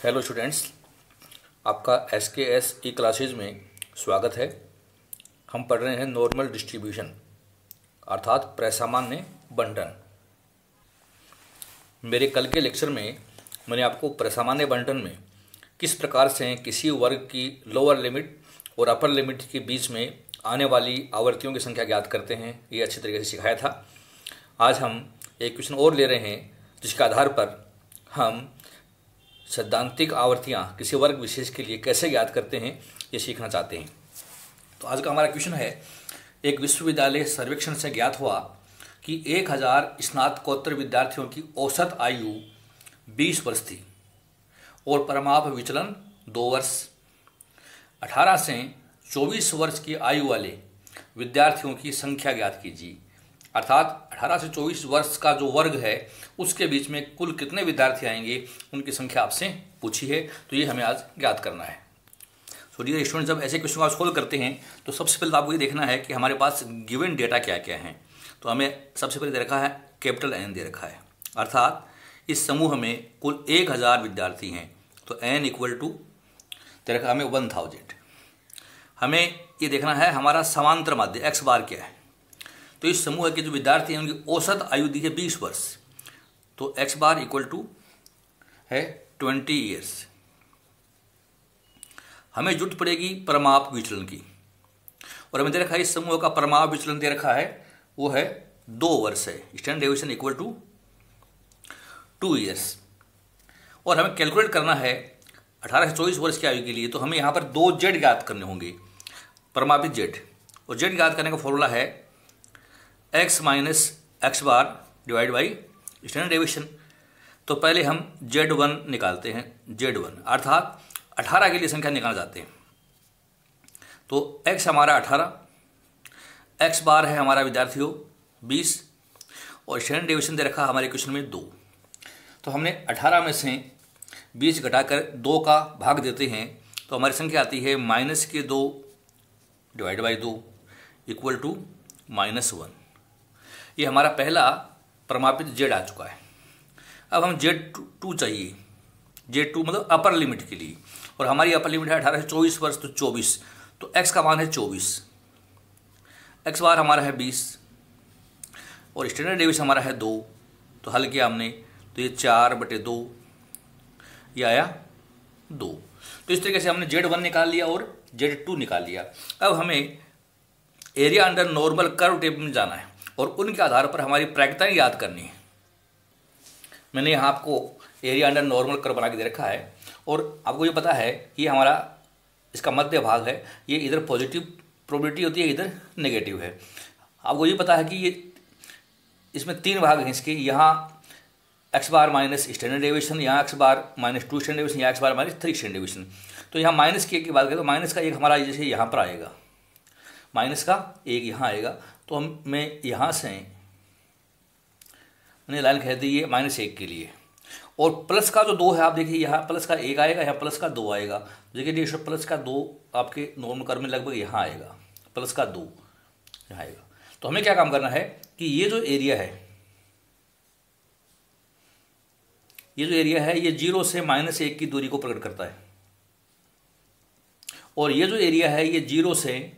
Hello students, आपका SKS ई classes में स्वागत है। हम पढ़ रहे हैं नॉर्मल डिस्ट्रीब्यूशन अर्थात प्रसामान्य बंटन। मेरे कल के लेक्चर में मैंने आपको प्रसामान्य बंटन में किस प्रकार से किसी वर्ग की लोअर लिमिट और अपर लिमिट के बीच में आने वाली आवर्तियों की संख्या ज्ञात करते हैं, ये अच्छी तरीके से सिखाया था। आज हम एक क्वेश्चन और ले रहे हैं जिसके आधार पर हम सैद्धांतिक आवर्तियाँ किसी वर्ग विशेष के लिए कैसे ज्ञात करते हैं ये सीखना चाहते हैं। तो आज का हमारा क्वेश्चन है, एक विश्वविद्यालय सर्वेक्षण से ज्ञात हुआ कि 1000 स्नातकोत्तर विद्यार्थियों की औसत आयु 20 वर्ष थी और परिमाप विचलन 2 वर्ष। 18 से 24 वर्ष की आयु वाले विद्यार्थियों की संख्या ज्ञात कीजिए। अर्थात 18 से 24 वर्ष का जो वर्ग है उसके बीच में कुल कितने विद्यार्थी आएंगे, उनकी संख्या आपसे पूछी है। तो ये हमें आज ज्ञात करना है। सो डियर स्टूडेंट, जब ऐसे क्वेश्चन आप सोल्व करते हैं तो सबसे पहले आपको ये देखना है कि हमारे पास गिवन डेटा क्या क्या है। तो हमें सबसे पहले दे रखा है कैपिटल N दे रखा है, अर्थात इस समूह में कुल 1000 विद्यार्थी हैं। तो N इक्वल टू दे रखा हमें 1000। हमें ये देखना है हमारा समांतर माध्य x बार क्या है। तो इस समूह के जो विद्यार्थी हैं उनकी औसत आयु दी है 20 वर्ष। तो x बार इक्वल टू है 20 ईयर्स। हमें जरूरत पड़ेगी परिमाप विचलन की, और हमें दे रखा है इस समूह का परिमाप विचलन दे रखा है वो है 2 वर्ष है। Standard deviation equal to 2 years. और हमें कैलकुलेट करना है 18 से 24 वर्ष की आयु के लिए। तो हमें यहाँ पर 2 Z ज्ञात करने होंगे, परिमापित Z। और Z ज्ञात करने का फॉर्मूला है x minus x bar divide by standard deviation. तो पहले हम Z1 निकालते हैं, Z1 अर्थात 18 के लिए संख्या निकालना चाहते हैं। तो x हमारा 18, x बार है हमारा विद्यार्थियों 20, और स्टैंडर्ड डेविएशन दे रखा हमारे क्वेश्चन में 2। तो हमने 18 में से 20 घटाकर 2 का भाग देते हैं तो हमारी संख्या आती है -2 डिवाइड बाई 2 इक्वल टू -1। ये हमारा पहला परिमापित Z आ चुका है। अब हम Z2 चाहिए, Z2 मतलब अपर लिमिट के लिए, और हमारी अपर लिमिट है 18 से 24 वर्ष, तो 24। तो x का मान है 24, x बार हमारा है 20, और स्टैंडर्ड डेविएशन हमारा है 2। तो हल किया हमने, तो ये 4/2 ये आया 2। तो इस तरीके से हमने Z1 निकाल लिया और Z2 निकाल लिया। अब हमें area under normal curve table में जाना है और उनके आधार पर हमारी प्रायिकताएं याद करनी है। मैंने यहाँ आपको एरिया अंडर नॉर्मल कर्व बना के दे रखा है, और आपको ये पता है कि हमारा इसका मध्य भाग है, ये इधर पॉजिटिव प्रोबेबिलिटी होती है, इधर नेगेटिव है। आपको ये पता है कि ये इसमें 3 भाग हैं इसके, यहाँ x बार माइनस स्टैंडर्ड डेविएशन, यहाँ x बार -2 स्टैंडर्ड डेविएशन, यहाँ x बार -3 स्टैंडर्ड डेविएशन। तो यहाँ माइनस की बात करें तो माइनस का 1 हमारा जैसे यहाँ पर आएगा, माइनस का 1 यहाँ आएगा। तो मैं यहाँ से मैंने लाइन कह दी है -1 के लिए, और प्लस का जो 2 है आप देखिए यहाँ प्लस का 1 आएगा, यहाँ प्लस का 2 आएगा। देखिए प्लस का 2 आपके नॉर्मल कर्व में लगभग यहाँ आएगा, प्लस का 2 यहाँ आएगा। तो हमें क्या काम करना है कि ये जो एरिया है, ये 0 से -1 की दूरी को प्रकट करता है, और ये जो एरिया है ये 0 से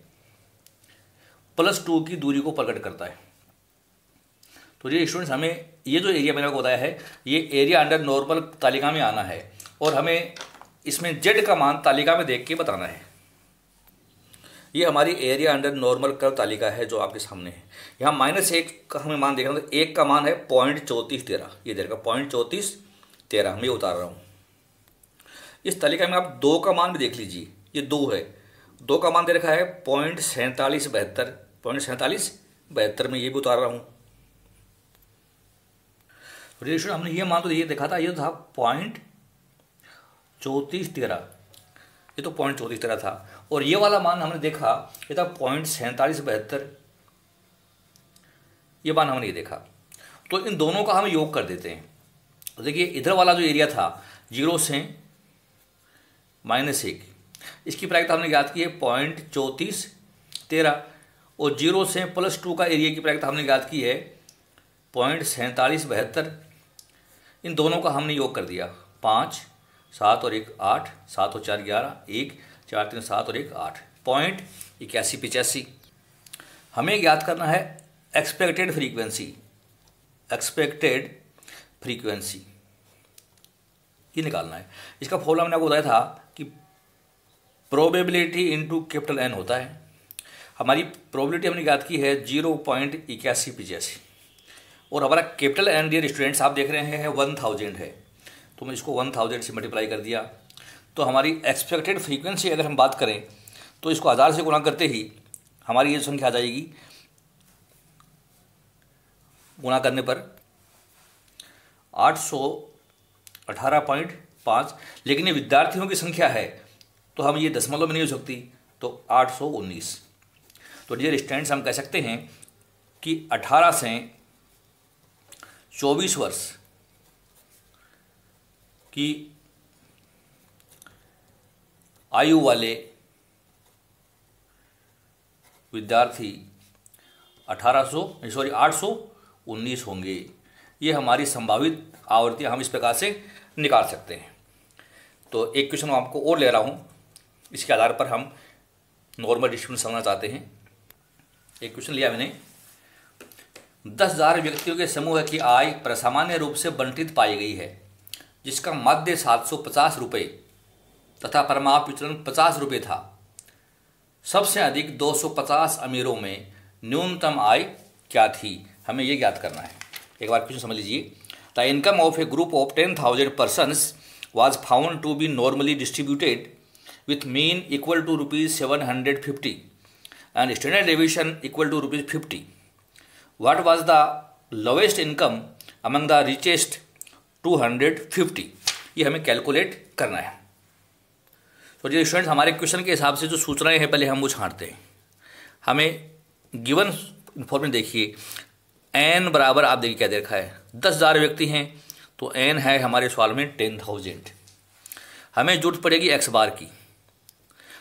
+2 की दूरी को प्रकट करता है। तो ये स्टूडेंट्स, हमें ये जो एरिया मैंने आपको बताया है ये एरिया अंडर नॉर्मल तालिका में आना है, और हमें इसमें Z का मान तालिका में देख के बताना है। ये हमारी एरिया अंडर नॉर्मल कर्व तालिका है जो आपके सामने है। यहाँ -1 का हमें मान देखना, तो 1 का मान है 0.3413, ये देखा 0.3413 मैं उतार रहा हूँ। इस तालिका में आप 2 का मान भी देख लीजिए, ये 2 है, 2 का मान दे रखा है 0.4772 में ये भी उतार रहा हूँ। हमने ये मान तो ये देखा था, ये था 0.3413, ये तो 0.3413 था, और ये वाला मान हमने देखा ये था 0.4772, ये मान हमने ये देखा। तो इन दोनों का हम योग कर देते हैं। तो देखिए इधर वाला जो एरिया था 0 से -1, इसकी प्रायिकता हमने ज्ञात की है 0.3413, और 0 से +2 का एरिया की प्रायिकता हमने ज्ञात की है 0.4772। इन दोनों का हमने योग कर दिया 5 7 और 1 8, 7 और 4 11, 1 4 3 7 और 1 8, 0.8185। हमें ज्ञात करना है एक्सपेक्टेड फ्रीक्वेंसी, एक्सपेक्टेड फ्रीक्वेंसी ये निकालना है। इसका फॉर्मूला मैंने आपको बताया था कि प्रोबेबिलिटी इनटू कैपिटल एन होता है। हमारी प्रोबेबिलिटी हमने ज्ञात की है 0.8185 और हमारा कैपिटल एन डियर स्टूडेंट्स आप देख रहे हैं 1000 है, तो मैं इसको 1000 से मल्टीप्लाई कर दिया। तो हमारी एक्सपेक्टेड फ्रीक्वेंसी अगर हम बात करें तो इसको 1000 से गुणा करते ही हमारी ये संख्या आ जाएगी, गुणा करने पर 818.5, लेकिन ये विद्यार्थियों की संख्या है तो हम ये दशमलव में नहीं हो सकती, तो 819। तो डियर स्टूडेंट्स हम कह सकते हैं कि 18 से 24 वर्ष की आयु वाले विद्यार्थी 819 होंगे। ये हमारी संभावित आवृत्तियाँ हम इस प्रकार से निकाल सकते हैं। तो एक क्वेश्चन आपको और ले रहा हूँ, इसके आधार पर हम नॉर्मल डिस्ट्रीब्यूशन समझना चाहते हैं। एक क्वेश्चन लिया मैंने, 10,000 व्यक्तियों के समूह की आय प्रसामान्य रूप से बंटित पाई गई है, जिसका माध्य 750 रुपये तथा परमाप विचलन 50 रुपये था। सबसे अधिक 250 अमीरों में न्यूनतम आय क्या थी? हमें ये ज्ञात करना है। एक बार क्वेश्चन समझ लीजिए। The income of A group of 10,000 persons was found to be normally distributed with mean equal to ₹750 and standard deviation equal to ₹50. What was the lowest income among the richest 250? ये हमें calculate करना है। तो जी students, हमारे question के हिसाब से जो सूचनाएं हैं पहले हम वो छांटते हैं। हमें गिवन इन्फॉर्मेशन देखिए, एन बराबर आप देखिए क्या दे रखा है, 10,000 व्यक्ति हैं तो एन है हमारे सवाल में 10,000। हमें जरूरत पड़ेगी एक्स बार की।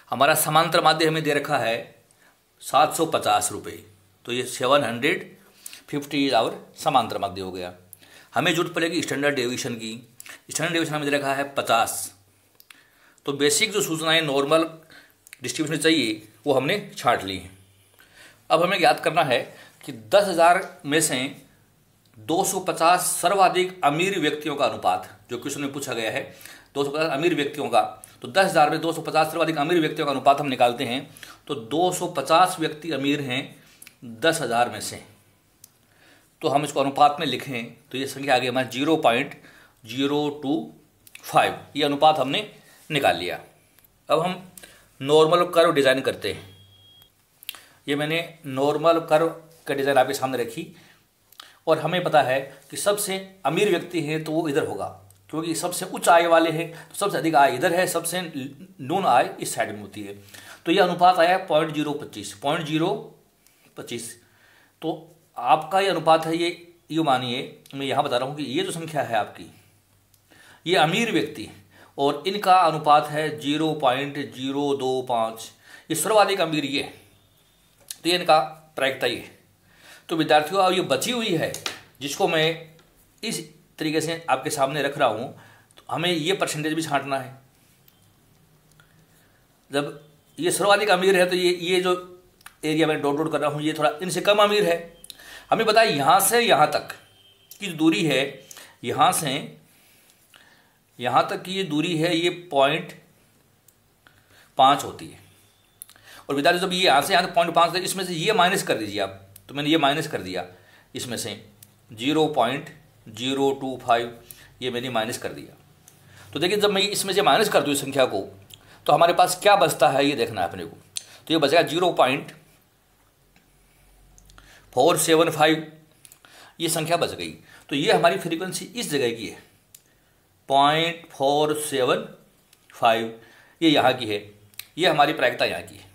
हमारा समांतर माध्य हमें दे रखा है 750 रुपये, तो ये 750 आवर समांतर माध्य हो गया। हमें जरूरत पड़ेगी स्टैंडर्ड डेविएशन की। स्टैंडर्ड डेविएशन हमें दे रखा है 50। तो बेसिक जो सूचनाएं नॉर्मल डिस्ट्रीब्यूशन चाहिए वो हमने छांट ली हैं। अब हमें याद करना है कि 10,000 में से 250 सर्वाधिक अमीर व्यक्तियों का अनुपात, जो क्वेश्चन में पूछा गया है 250 अमीर व्यक्तियों का, तो 10,000 में 250 सर्वाधिक अमीर व्यक्तियों का अनुपात हम निकालते हैं। तो 250 व्यक्ति अमीर हैं 10,000 में से, तो हम इसको अनुपात में लिखें तो ये संख्या आ गई हमारी 0.025। ये अनुपात हमने निकाल लिया। अब हम नॉर्मल कर्व डिज़ाइन करते हैं। ये मैंने नॉर्मल कर्व का डिज़ाइन आपके सामने रखी और हमें पता है कि सबसे अमीर व्यक्ति हैं तो वो इधर होगा, क्योंकि सबसे उच्च आय वाले हैं तो सबसे अधिक आय इधर है, सबसे न्यून आय इस साइड में होती है। तो ये अनुपात आया 0.025। तो आपका ये अनुपात है, ये मानिए मैं यहाँ बता रहा हूँ कि ये जो संख्या है आपकी, ये अमीर व्यक्ति और इनका अनुपात है 0.025। ये सर्वाधिक अमीर ये, तो ये इनका प्रायिकता ये। तो विद्यार्थियों अब ये बची हुई है जिसको मैं इस तरीके से आपके सामने रख रहा हूँ, तो हमें ये परसेंटेज भी छांटना है। जब ये सर्वाधिक अमीर है तो ये जो एरिया में डॉट डॉट कर रहा हूँ ये थोड़ा इनसे कम अमीर है। हमें पता है यहाँ से यहाँ तक की जो दूरी है, यहाँ से यहाँ तक की ये दूरी है ये 0.5 होती है। और विद्यार्थी जब ये यहाँ से यहाँ तक 0.5 है, इसमें से ये माइनस कर दीजिए आप। तो मैंने ये माइनस कर दिया, इसमें से 0.025 ये मैंने माइनस कर दिया। तो देखिए जब मैं इसमें से माइनस कर दूँ इस संख्या को तो हमारे पास क्या बचता है ये देखना है अपने को। तो ये बचेगा 0.475, ये संख्या बच गई। तो ये हमारी फ्रीक्वेंसी इस जगह की है 0.475, ये यहाँ की है, ये हमारी प्रायिकता यहाँ की है।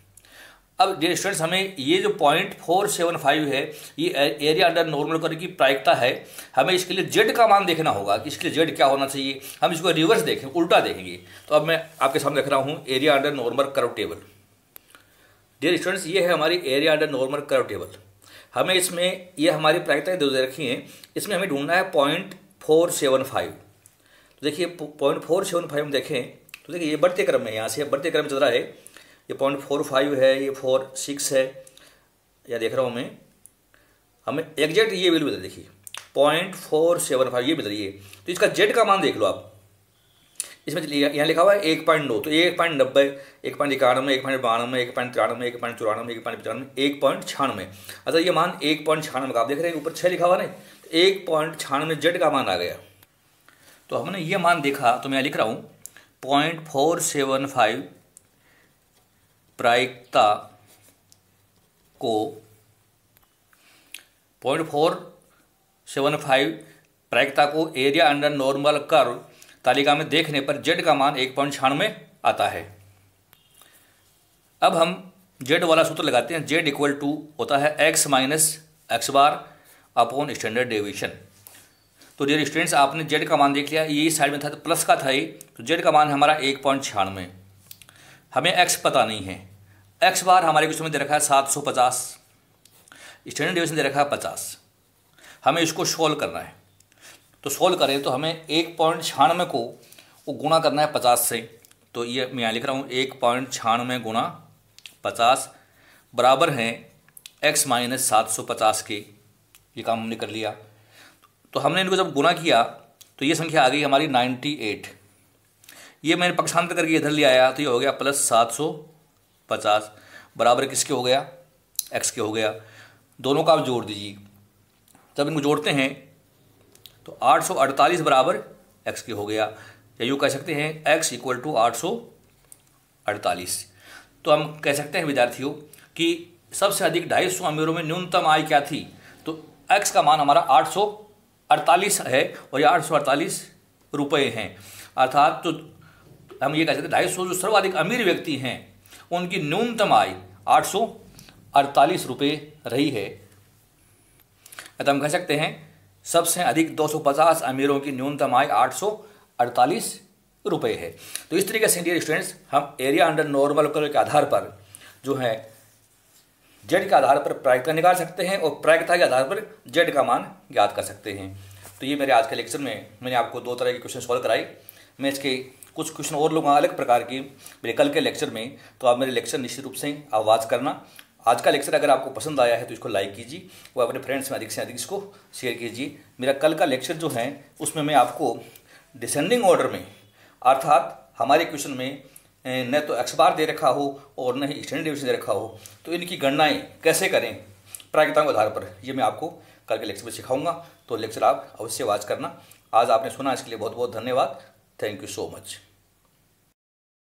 अब डियर स्टूडेंट्स, हमें ये जो 0.475 है ये एरिया अंडर नॉर्मल कर्व की प्रायिकता है। हमें इसके लिए जेड का मान देखना होगा कि इसके लिए जेड क्या होना चाहिए। हम इसको रिवर्स देखें, उल्टा देखेंगे। तो अब मैं आपके सामने रख रहा हूँ area under normal curve table. Dear students, ये है हमारी area under normal curve table. हमें इसमें ये हमारी प्रायिकताएं दे रखी हैं, इसमें हमें ढूंढना है 0.475। तो देखिए 0.475 में देखें तो देखिए ये बढ़ते क्रम में, यहाँ से बढ़ते क्रम चल रहा है। ये 0.45 है, ये 4.6 है, या देख रहा हूँ मैं, हमें एग्जैक्ट ये वैल्यू बता, देखिए 0.475 ये बता रही है। तो इसका जेड का मान देख लो आप, इसमें यहाँ लिखा हुआ है 1.9, तो 1.90, 1.91, 1.92, 1.93, 1.94, 1.95, 1.96। अच्छा ये मान 1.96 का आप देख रहे हैं, ऊपर 6 लिखा हुआ नहीं, तो 1.96 जेड का मान आ गया। तो हमने ये मान देखा, तो मैं लिख रहा हूँ 0.475 प्रायिकता को 0.475 प्रायिकता को एरिया अंडर नॉर्मल कर्व तालिका में देखने पर जेड का मान 1.96 आता है। अब हम जेड वाला सूत्र लगाते हैं। जेड इक्वल टू होता है x minus x bar upon standard deviation. तो डियर स्टूडेंट्स, आपने जेड का मान देख लिया, ये साइड में था तो प्लस का था ये, तो जेड का मान हमारा 1.96। हमें x पता नहीं है, एक्स बार हमारे क्वेश्चन में दे रखा है 750, स्टैंडर्ड डेविएशन दे रखा है 50। हमें इसको सोल्व करना है, तो सोल्व करें तो हमें 1.96 को वो गुणा करना है 50 से। तो ये मैं यहाँ लिख रहा हूँ 1.96 गुणा 50 बराबर है x माइनस 750 के। ये काम हमने कर लिया। तो हमने इनको जब गुणा किया तो ये संख्या आ गई हमारी 98। ये मैंने पक्षांतर करके इधर ले आया तो ये हो गया प्लस 750 बराबर किसके हो गया, x के हो गया। दोनों का आप जोड़ दीजिए, जब इनको जोड़ते हैं तो 848 बराबर x के हो गया, या यूँ कह सकते हैं x इक्वल टू 848। तो हम कह सकते हैं विद्यार्थियों कि सबसे अधिक 250 अमीरों में न्यूनतम आय क्या थी, तो x का मान हमारा 848 है और ये 848 रुपये हैं। अर्थात तो हम ये कह सकते हैं 250 जो सर्वाधिक अमीर व्यक्ति हैं उनकी न्यूनतम आय 848 रुपये रही है। अतः हम कह सकते हैं सबसे अधिक 250 अमीरों की न्यूनतम आय 848 रुपये है। तो इस तरीके से डियर स्टूडेंट्स हम एरिया अंडर नॉर्मल कर्व के आधार पर जो है जेड के आधार पर प्रायिकता निकाल सकते हैं और प्रायिकता के आधार पर जेड का मान ज्ञात कर सकते हैं। तो ये मेरे आज के लेक्चर में मैंने आपको 2 तरह के क्वेश्चन सॉल्व कराए। मैं इसके कुछ क्वेश्चन और लूँगा अलग प्रकार की मेरे कल के लेक्चर में, तो आप मेरे लेक्चर निश्चित रूप से आवाज़ करना। आज का लेक्चर अगर आपको पसंद आया है तो इसको लाइक कीजिए और अपने फ्रेंड्स में अधिक से अधिक इसको शेयर कीजिए। मेरा कल का लेक्चर जो है उसमें मैं आपको डिसेंडिंग ऑर्डर में, अर्थात हमारे क्वेश्चन में न तो एक्स बार दे रखा हो और न ही स्टैंडर्ड डेविएशन दे रखा हो, तो इनकी गणनाएं कैसे करें प्रायिकताओं के आधार पर, ये मैं आपको कल के लेक्चर में सिखाऊंगा। तो लेक्चर आप अवश्य वॉच करना। आज आपने सुना, इसके लिए बहुत बहुत धन्यवाद। Thank you so much.